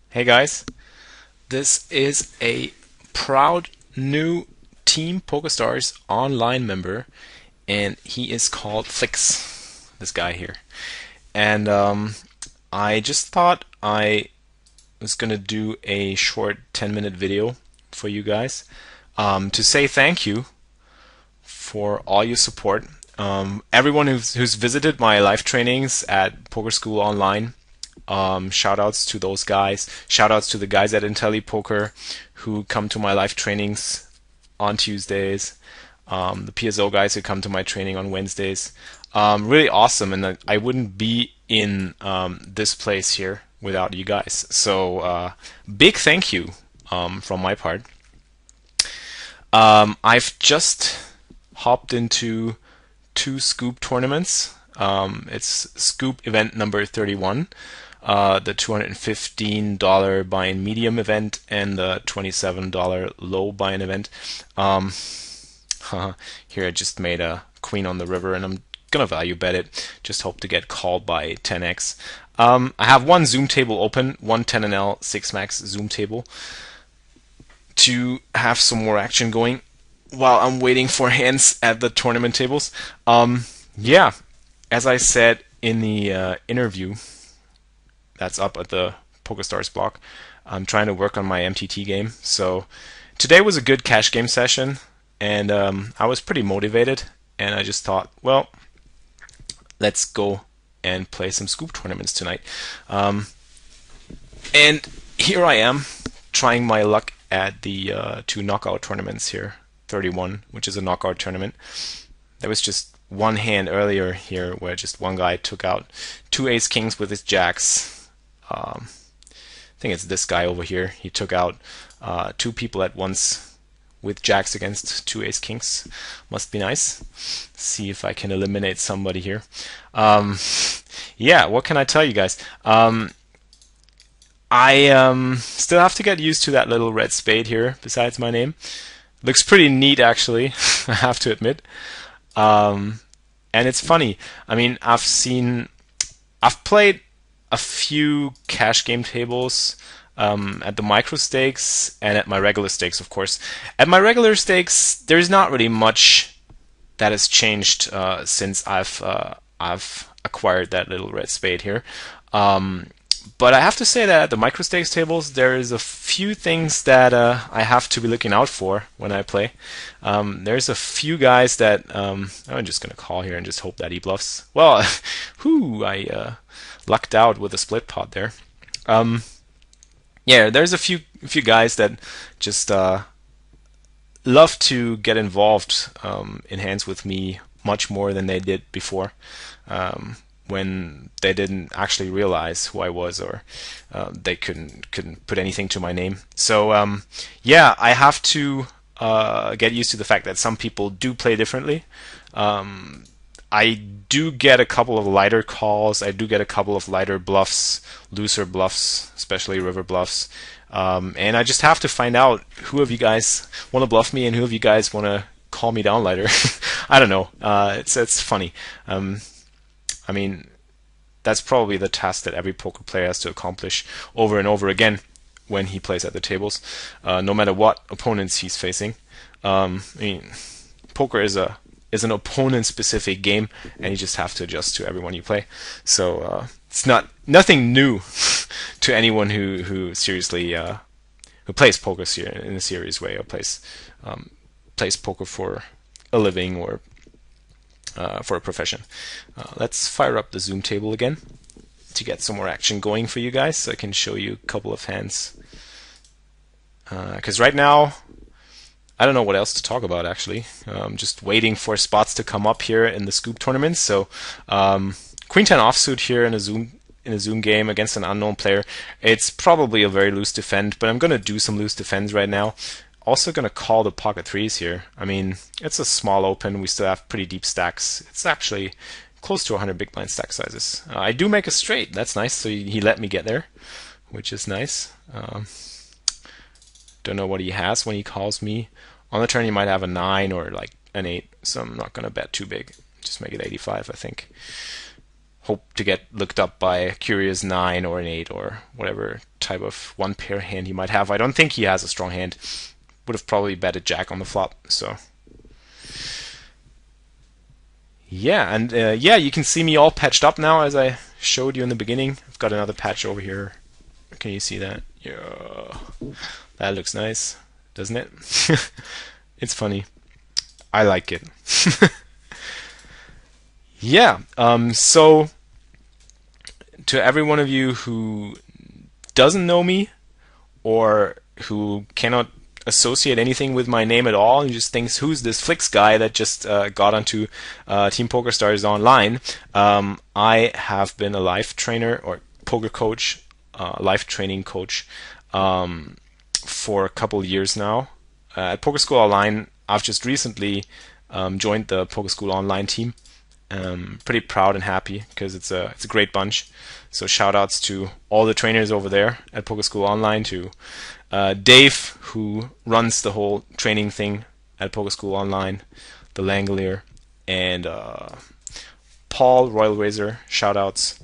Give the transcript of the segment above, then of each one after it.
Hey guys, this is a proud new Team PokerStars online member, and he is called FLIXX, this guy here. And I just thought I was gonna do a short 10-minute video for you guys to say thank you for all your support. Everyone who's visited my live trainings at Poker School Online. Shout outs to those guys. Shout outs to the guys at IntelliPoker who come to my live trainings on Tuesdays. The PSO guys who come to my training on Wednesdays. Really awesome, and I wouldn't be in this place here without you guys. So big thank you from my part. I've just hopped into 2 Scoop tournaments. It's Scoop event number 31. The $215 buy-in medium event and the $27 low buy-in event. Here I just made a queen on the river and I'm gonna value bet it. Just hope to get called by 10x. I have one Zoom table open, one 10NL 6 max Zoom table to have some more action going while I'm waiting for hands at the tournament tables. Yeah, as I said in the interview that's up at the PokerStars blog, I'm trying to work on my MTT game. So today was a good cash game session, and I was pretty motivated, and I just thought, well, let's go and play some Scoop tournaments tonight. And here I am trying my luck at the 2 knockout tournaments here. 31, which is a knockout tournament. There was just one hand earlier here where just one guy took out 2 ace kings with his jacks. I think it's this guy over here. He took out 2 people at once with jacks against 2 ace kings. Must be nice. See if I can eliminate somebody here. Yeah, what can I tell you guys? I still have to get used to that little red spade here besides my name. Looks pretty neat, actually, I have to admit. And it's funny. I mean, I've played a few cash game tables at the micro stakes and at my regular stakes, of course. At my regular stakes, there's not really much that has changed since I've acquired that little red spade here. But I have to say that at the micro stakes tables, there is a few things that I have to be looking out for when I play. There's a few guys that I'm just going to call here and just hope that he bluffs. Well, I lucked out with a split pot there. Yeah, there's a few guys that just love to get involved in hands with me much more than they did before. When they didn't actually realize who I was, or they couldn't put anything to my name. So yeah, I have to get used to the fact that some people do play differently. I do get a couple of lighter calls. I do get a couple of lighter bluffs, looser bluffs, especially river bluffs. And I just have to find out who of you guys want to bluff me and who of you guys want to call me down lighter. I don't know. It's funny. I mean, that's probably the task that every poker player has to accomplish over and over again when he plays at the tables, no matter what opponents he's facing. I mean, poker is an opponent-specific game, and you just have to adjust to everyone you play. So it's nothing new to anyone who seriously who plays poker in a serious way, or plays poker for a living or for a profession. Let's fire up the Zoom table again to get some more action going for you guys, so I can show you a couple of hands. Because right now, I don't know what else to talk about, actually. I'm just waiting for spots to come up here in the Scoop tournament. So Queen 10 offsuit here in a Zoom game against an unknown player. It's probably a very loose defend, but I'm going to do some loose defends right now. Also going to call the pocket threes here. I mean, it's a small open. We still have pretty deep stacks. It's actually close to 100 big blind stack sizes. I do make a straight. That's nice. So he let me get there, which is nice. Don't know what he has when he calls me. On the turn, he might have a 9 or like an 8. So I'm not going to bet too big. Just make it 85, I think. hope to get looked up by a curious 9 or an 8 or whatever type of one pair hand he might have. I don't think he has a strong hand. Would have probably betted Jack on the flop. So yeah, and yeah, you can see me all patched up now as I showed you in the beginning. I've got another patch over here. Can you see that? Yeah, that looks nice, doesn't it? It's funny. I like it. Yeah, so to every one of you who doesn't know me or who cannot associate anything with my name at all and just thinks, who's this FLIXX guy that just got onto Team PokerStars Online, I have been a life trainer or poker coach, life training coach for a couple years now. At Poker School Online, I've just recently joined the Poker School Online team. Pretty proud and happy because it's a great bunch. So shout outs to all the trainers over there at Poker School Online, to Dave, who runs the whole training thing at Poker School Online, the Langolier, and Paul, Royal Razor, shout outs,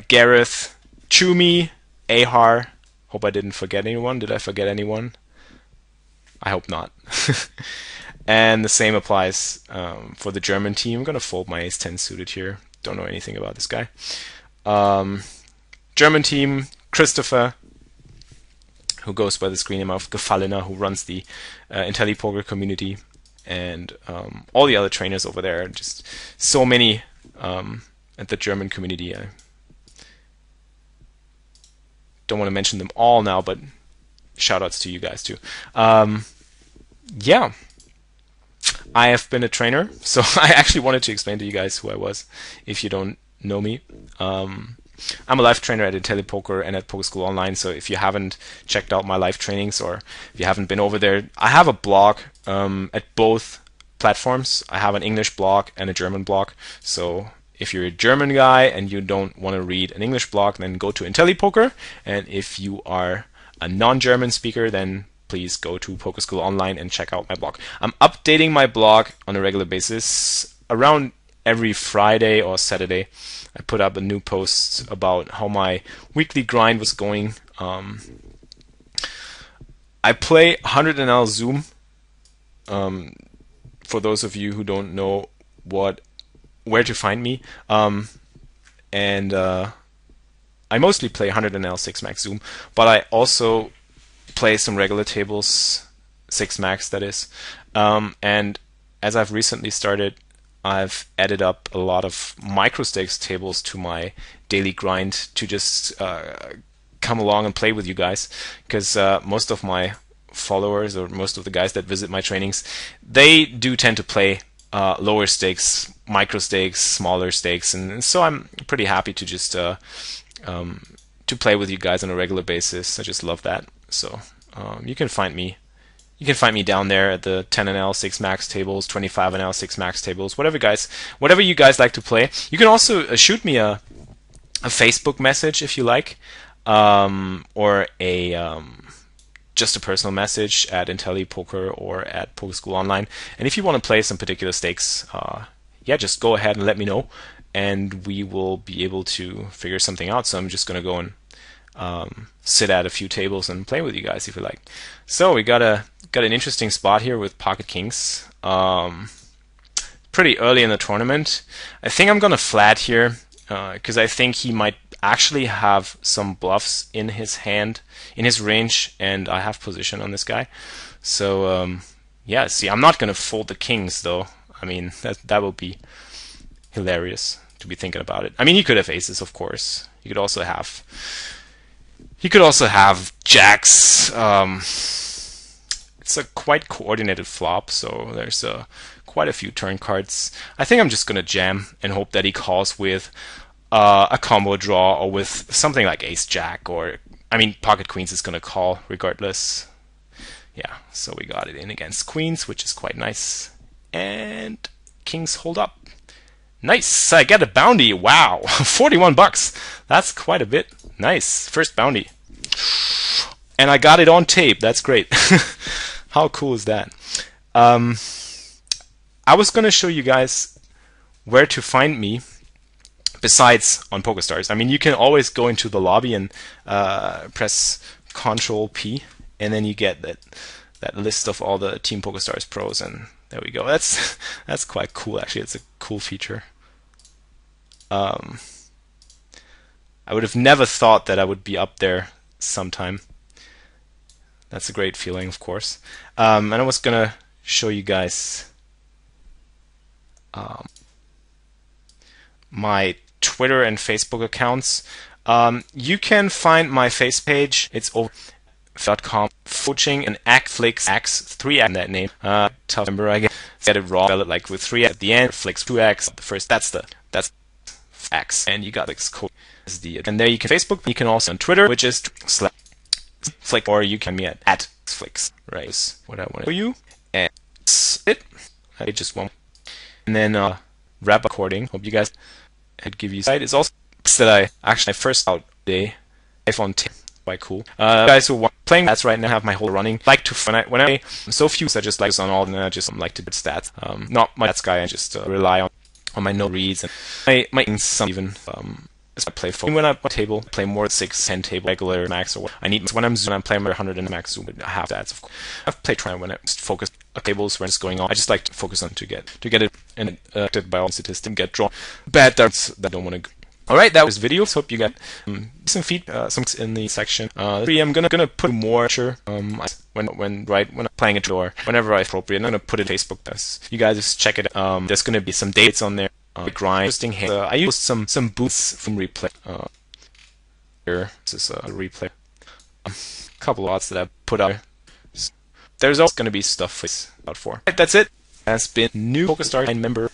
Gareth, Chumi, Ahar. Hope I didn't forget anyone. Did I forget anyone? I hope not. And the same applies for the German team. I'm going to fold my ace-10 suited here. Don't know anything about this guy. German team, Christopher, who goes by the screen name of Gefallener, who runs the IntelliPoker community, and all the other trainers over there. Just so many at the German community. I don't want to mention them all now, but shout outs to you guys too. Yeah. I have been a trainer, so I actually wanted to explain to you guys who I was, if you don't know me. I'm a live trainer at IntelliPoker and at Poker School Online, so if you haven't checked out my live trainings or if you haven't been over there, I have a blog at both platforms. I have an English blog and a German blog, so if you're a German guy and you don't want to read an English blog, then go to IntelliPoker, and if you are a non-German speaker, then please go to Poker School Online and check out my blog. I'm updating my blog on a regular basis. Around every Friday or Saturday, I put up a new post about how my weekly grind was going. I play 100 NL Zoom. For those of you who don't know where to find me, and I mostly play 100 NL 6 Max Zoom, but I also play some regular tables, 6 max that is, and as I've recently started, I've added up a lot of micro stakes tables to my daily grind to just come along and play with you guys, because most of my followers or most of the guys that visit my trainings, they do tend to play lower stakes, micro stakes, smaller stakes, and so I'm pretty happy to just to play with you guys on a regular basis. I just love that. So you can find me down there at the 10 NL 6 max tables, 25 NL 6 max tables, whatever you guys like to play. You can also shoot me a Facebook message if you like, or just a personal message at IntelliPoker or at Poker School Online. And if you want to play some particular stakes, yeah, just go ahead and let me know, and we will be able to figure something out. So I'm just going to go and sit at a few tables and play with you guys if you like. So we got an interesting spot here with pocket kings. Pretty early in the tournament. I think I'm gonna flat here because I think he might actually have some bluffs in his hand, in his range, and I have position on this guy. So yeah, see, I'm not gonna fold the kings though. I mean, that would be hilarious to be thinking about it. I mean, he could have aces, of course. He could also have jacks. It's a quite coordinated flop, so there's quite a few turn cards. I think I'm just gonna jam and hope that he calls with a combo draw or with something like ace jack, or I mean pocket queens is gonna call regardless. Yeah, so we got it in against queens, which is quite nice, and kings hold up. Nice, I get a bounty. Wow, 41 bucks. That's quite a bit. Nice, first bounty. And I got it on tape. That's great. How cool is that? I was going to show you guys where to find me, besides on PokerStars. I mean, you can always go into the lobby and press Control P, and then you get that list of all the Team PokerStars pros, and there we go. That's quite cool, actually. It's a cool feature. I would have never thought that I would be up there sometime. That's a great feeling, of course. And I was gonna show you guys my Twitter and Facebook accounts. You can find my face page. It's over.com coaching and xflixx 3x in that name. Tough remember, I get it wrong. Spell it like with 3 at the end. Flix 2x. The first. That's X. And you got FLIXKO as the. And there you can Facebook. You can also on Twitter, which is /Flick, or you can me at xflixx. Right. That's what I want to show you. And that's it. I just one. And then wrap recording. Hope you guys could give you sight. It's also that I actually first out day iPhone 10. Quite cool. Guys who are playing that's right now have my whole running. Like to when I so few I just like on all and I just like to do stats. Not my stats guy. I just rely on my no reads and my some even as I play when I table play more 6, 10 table regular max or what I need when I'm playing 100 and max zoom but half stats. Of course, I've played trying when I just focus on tables when it's going on. I just like to focus on to get it and by all statistics get drawn bad darts that I don't want to. Alright, that was video. Hope you got some feedback in the section. I'm gonna put more when I'm playing it or whenever I appropriate. I'm gonna put it on Facebook. You guys just check it. There's gonna be some dates on there. Grind. Interesting. I used some boosts from replay. Here, this is a replay. A couple of odds that I put out. There's also gonna be stuff out for. Right, that's it. Has been new PokerStars member.